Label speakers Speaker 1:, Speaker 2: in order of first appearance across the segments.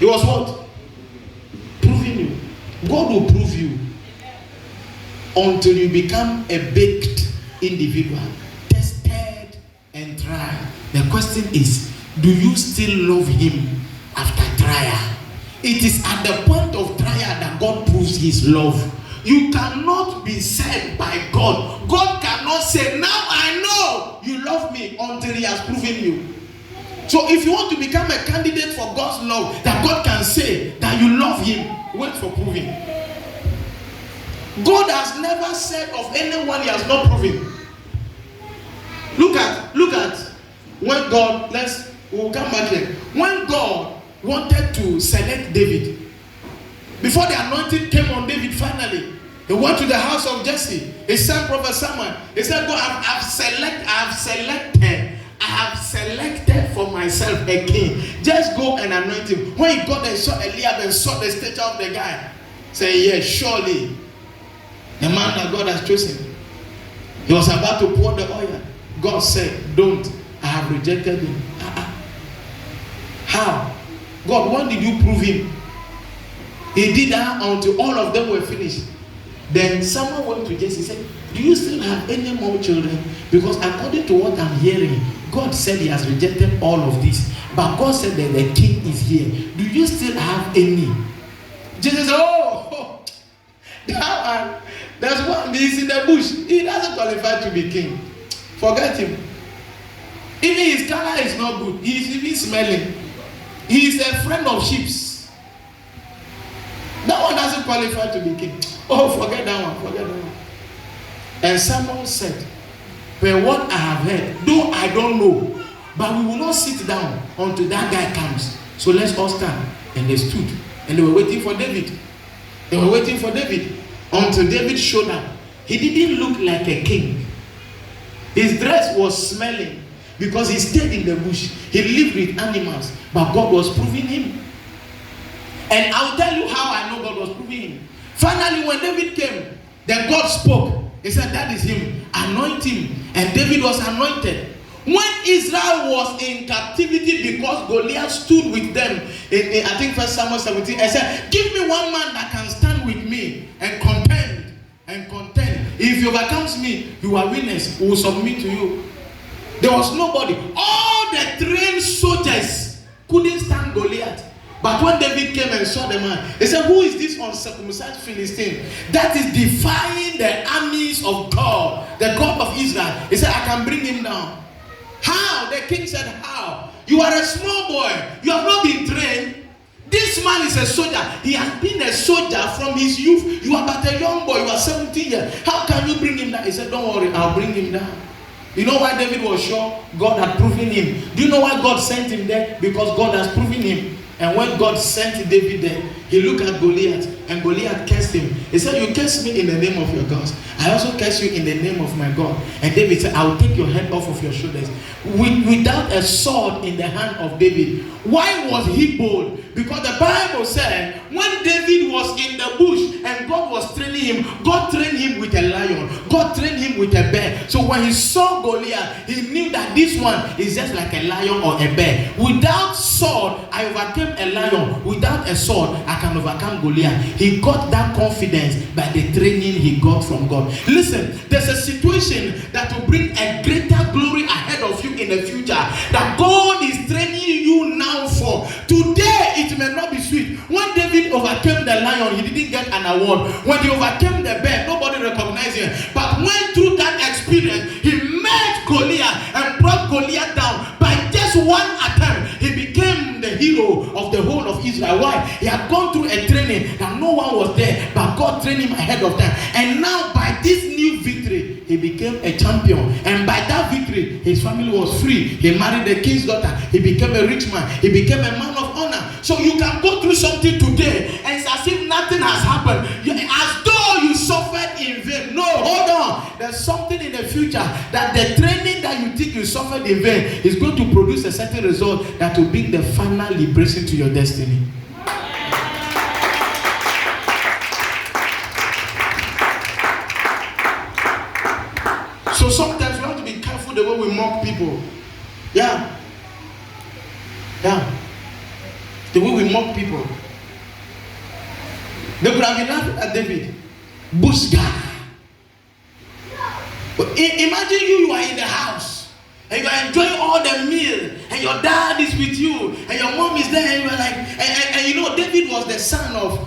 Speaker 1: He was what? Proving you. God will prove you until you become a baked individual, tested and tried. The question is, do you still love him after trial? It is at the point of trial that God proves his love. You cannot be saved by God. God cannot say, now I know you love me, until he has proven you. So if you want to become a candidate for God's love, that God can say that you love him, wait for proving. God has never said of anyone he has not proven. Look at when God, we'll come back here. When God wanted to select David, before the anointing came on David finally, he went to the house of Jesse. His son, Prophet Samuel. He said, God, I have selected for myself a king. Just go and anoint him. When he got and saw Eliab and saw the stature of the guy, say, yes, surely the man that God has chosen. He was about to pour the oil. God said, don't. I have rejected him. How? God, when did you prove him? He did that until all of them were finished. Then someone went to Jesse and said, do you still have any more children? Because according to what I'm hearing, God said he has rejected all of this. But God said that the king is here. Do you still have any? Jesus said, oh, that one. That's one. He's in the bush. He doesn't qualify to be king. Forget him. Even his color is not good. He's even smelling. He is a friend of sheep. That one doesn't qualify to be king. Oh, forget that one. Forget that one. And someone said, but what I have heard, though I don't know, but we will not sit down until that guy comes. So let's all stand. And they stood. And they were waiting for David. They were waiting for David until David showed up. He didn't look like a king. His dress was smelling because he stayed in the bush. He lived with animals. But God was proving him. And I'll tell you how I know God was proving him. Finally, when David came, then God spoke. He said, that is him. Anoint him. And David was anointed. When Israel was in captivity because Goliath stood with them, in I think 1 Samuel 17, I said, give me one man that can stand with me and contend. And contend. If he overcomes me, you are winners. We will submit to you. There was nobody. All the trained soldiers couldn't stand Goliath. But when David came and saw the man, he said, who is this uncircumcised Philistine that is defying the armies of God, the God of Israel? He said, I can bring him down. How? The king said, how? You are a small boy. You have not been trained. This man is a soldier. He has been a soldier from his youth. You are but a young boy. You are 17 years. How can you bring him down? He said, don't worry, I'll bring him down. You know why David was sure? God had proven him. Do you know why God sent him there? Because God has proven him. And when God sent David there, he looked at Goliath, and Goliath cursed him. He said, you curse me in the name of your gods. I also curse you in the name of my God. And David said, I will take your head off of your shoulders. Without a sword in the hand of David. Why was he bold? Because the Bible said, when David was in the bush and God was training him, God trained him with a lion. God trained him with a bear. So when he saw Goliath, he knew that this one is just like a lion or a bear. Without sword, I overcame a lion. Without a sword, I can overcome Goliath. He got that confidence by the training he got from God. Listen, there's a situation that will bring a greater glory ahead of you in the future that God is training you now for. Today, it may not be sweet. When David overcame the lion, he didn't get an award. When he overcame the bear, nobody recognized him. But when through that experience, he met Goliath and brought Goliath down by just one attempt, he became the hero of the whole of Israel. Why? He had gone through a training that no one was there, but God trained him ahead of time. And now by this new victory, he became a champion. And by that victory, his family was free. He married the king's daughter. He became a rich man. He became a man of honor. So you can go through something today and it's as if nothing has happened. As though you suffered in vain. No, hold on. There's something in the future that the training that you think you suffered in vain is going to produce a certain result that will bring the final liberation to your destiny. So sometimes we have to be careful the way we mock people. Yeah. The way we mock people. They could have been laughing at David. Bush guy. But imagine you are in the house and you are enjoying all the meal and your dad is with you and your mom is there and you are like, and you know, David was the son of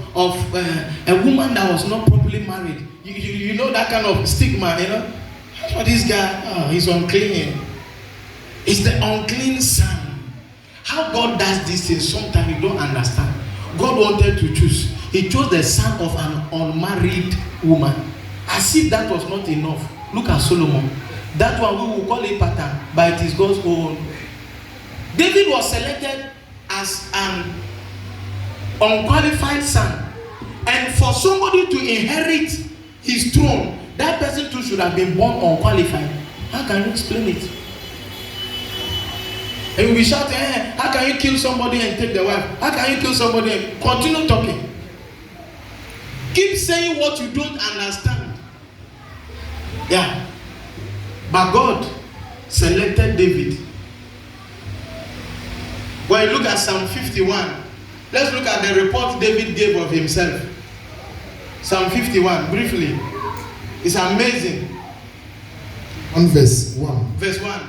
Speaker 1: a woman that was not properly married. You know that kind of stigma, you know. For this guy, oh, he's unclean. It's the unclean son. How God does this thing, sometimes you don't understand. God wanted to choose. He chose the son of an unmarried woman. As if that was not enough. Look at Solomon. That one we will call a pattern, but it is God's own. David was selected as an unqualified son. And for somebody to inherit his throne, that person too should have been born unqualified. How can you explain it? And you'll be shouting, how can you kill somebody and take the wife? How can you kill somebody and continue talking? Keep saying what you don't understand. Yeah. But God selected David. When you look at Psalm 51, let's look at the report David gave of himself. Psalm 51, briefly. It's amazing.
Speaker 2: On verse 1.
Speaker 1: Verse 1.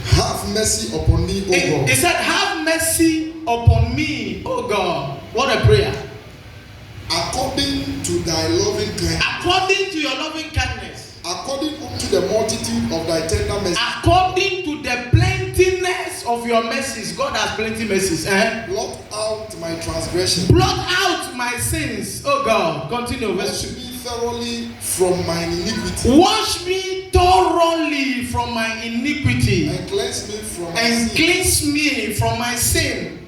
Speaker 2: Have mercy upon me, O God.
Speaker 1: He said, have mercy upon me, O God. What a prayer.
Speaker 2: According to thy loving kindness.
Speaker 1: According to your loving kindness.
Speaker 2: According unto the multitude of thy tender mercies.
Speaker 1: According to the plentiness of your mercies. God has plenty mercies.
Speaker 2: Blot out my transgression.
Speaker 1: Blot out my sins. Oh God. Continue.
Speaker 2: Wash me thoroughly from my iniquity.
Speaker 1: Wash me thoroughly from my iniquity.
Speaker 2: And cleanse me from my
Speaker 1: and
Speaker 2: sin.
Speaker 1: Cleanse me from my sin.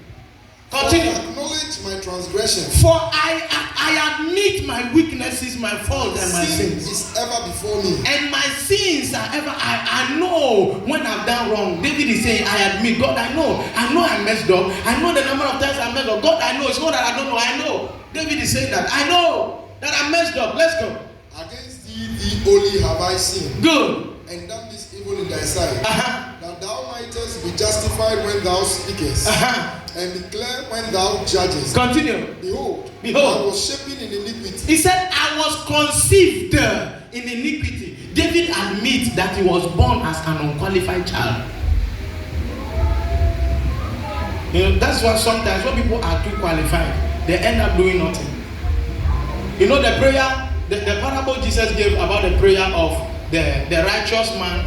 Speaker 2: Continue.
Speaker 1: Continue.
Speaker 2: I acknowledge my transgression.
Speaker 1: For I admit my weaknesses, my faults, and my sins.
Speaker 2: Is ever before me.
Speaker 1: And my sins are ever. I know when I've done wrong. David is saying, I admit, God, I know I messed up. I know the number of times I messed up. God, I know. It's not that I don't know. I know. David is saying that. I know that I messed up. Let's go.
Speaker 2: Against thee only have I sinned.
Speaker 1: Good.
Speaker 2: And done this evil in thy sight. That thou mightest be justified when thou speakest. And be clear when thou judgest.
Speaker 1: Continue.
Speaker 2: Behold, I was shapen in iniquity.
Speaker 1: He said, I was conceived in iniquity. David admits that he was born as an unqualified child. You know, that's why sometimes when people are too qualified, they end up doing nothing. You know the prayer, the parable Jesus gave about the prayer of the righteous man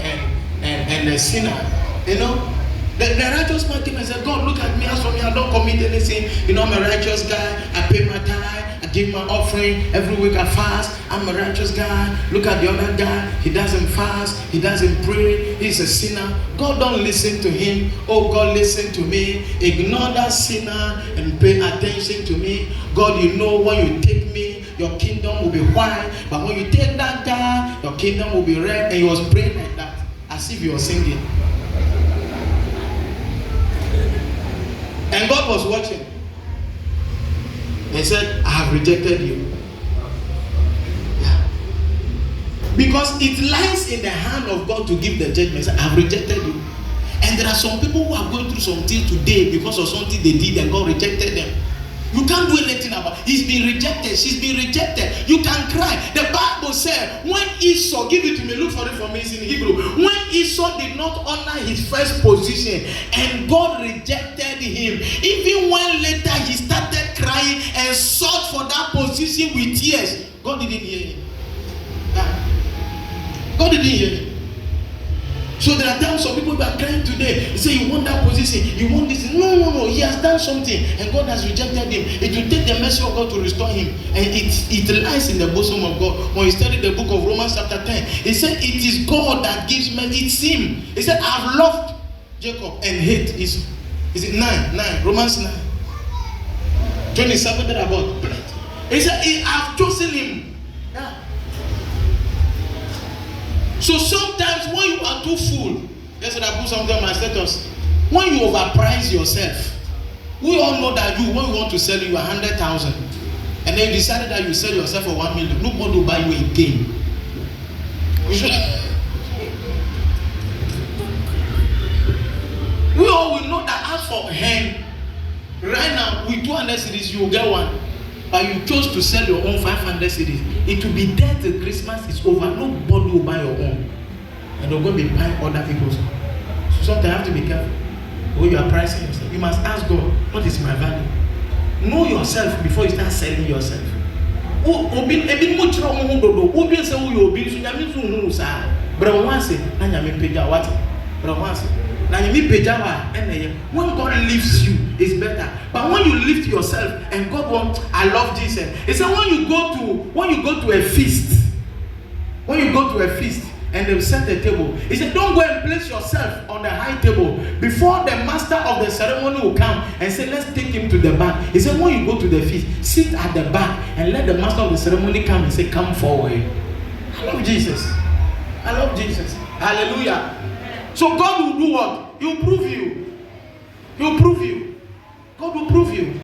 Speaker 1: and the sinner. You know, the righteous man came and said, God, look at me, as for me, I don't commit anything. You know, I'm a righteous guy. I pay my tithe. I give my offering. Every week I fast. I'm a righteous guy. Look at the other guy. He doesn't fast. He doesn't pray. He's a sinner. God don't listen to him. Oh, God, listen to me. Ignore that sinner and pay attention to me. God, you know when you take me, your kingdom will be white. But when you take that guy, your kingdom will be red. And he was praying like that, as if he was singing. And God was watching. He said, I have rejected you. Yeah. Because it lies in the hand of God to give the judgment. I have rejected you. And there are some people who are going through something today because of something they did and God rejected them. You can't do anything about it. He's been rejected. She's been rejected. You can cry. The Bible said, when Esau, give it to me, look for it for me, it's in Hebrew. When Esau did not honor his first position and God rejected him, even when later he started crying and sought for that position with tears, God didn't hear him. God didn't hear him. So there are times some people are crying today. They say, you want that position, you want this. No. He has done something and God has rejected him. It will take the mercy of God to restore him. And it lies in the bosom of God. When you study the book of Romans chapter 10, he said, it is God that gives mercy. It's him. He said, I've loved Jacob and hate Esau. Is it 9? Romans 9. 27 that about. He said, I've chosen him. Yeah. So sometimes when you are too full, that's what I put something on my status. When you overprice yourself, we all know that when we want to sell you 100,000, and then you decided that you sell yourself for 1 million, nobody will buy you again. We all will know that as for hen, Right now, with 200 cedis, you will get one. But you chose to sell your own 500 cedis. It will be there till Christmas is over. Nobody will buy your own. And they're going to be buying other people's. So sometimes you have to be careful. When you are pricing yourself, you must ask God, what is my value? Know yourself before you start selling yourself. When God lifts you, it's better. But when you lift yourself and God wants, I love Jesus. He said when you go to a feast, and they set the table, he said don't go and place yourself on the high table before the master of the ceremony will come and say let's take him to the back. He said when you go to the feast, sit at the back and let the master of the ceremony come and say come forward. I love Jesus. Hallelujah. So God will do what? He'll prove you. God will prove you.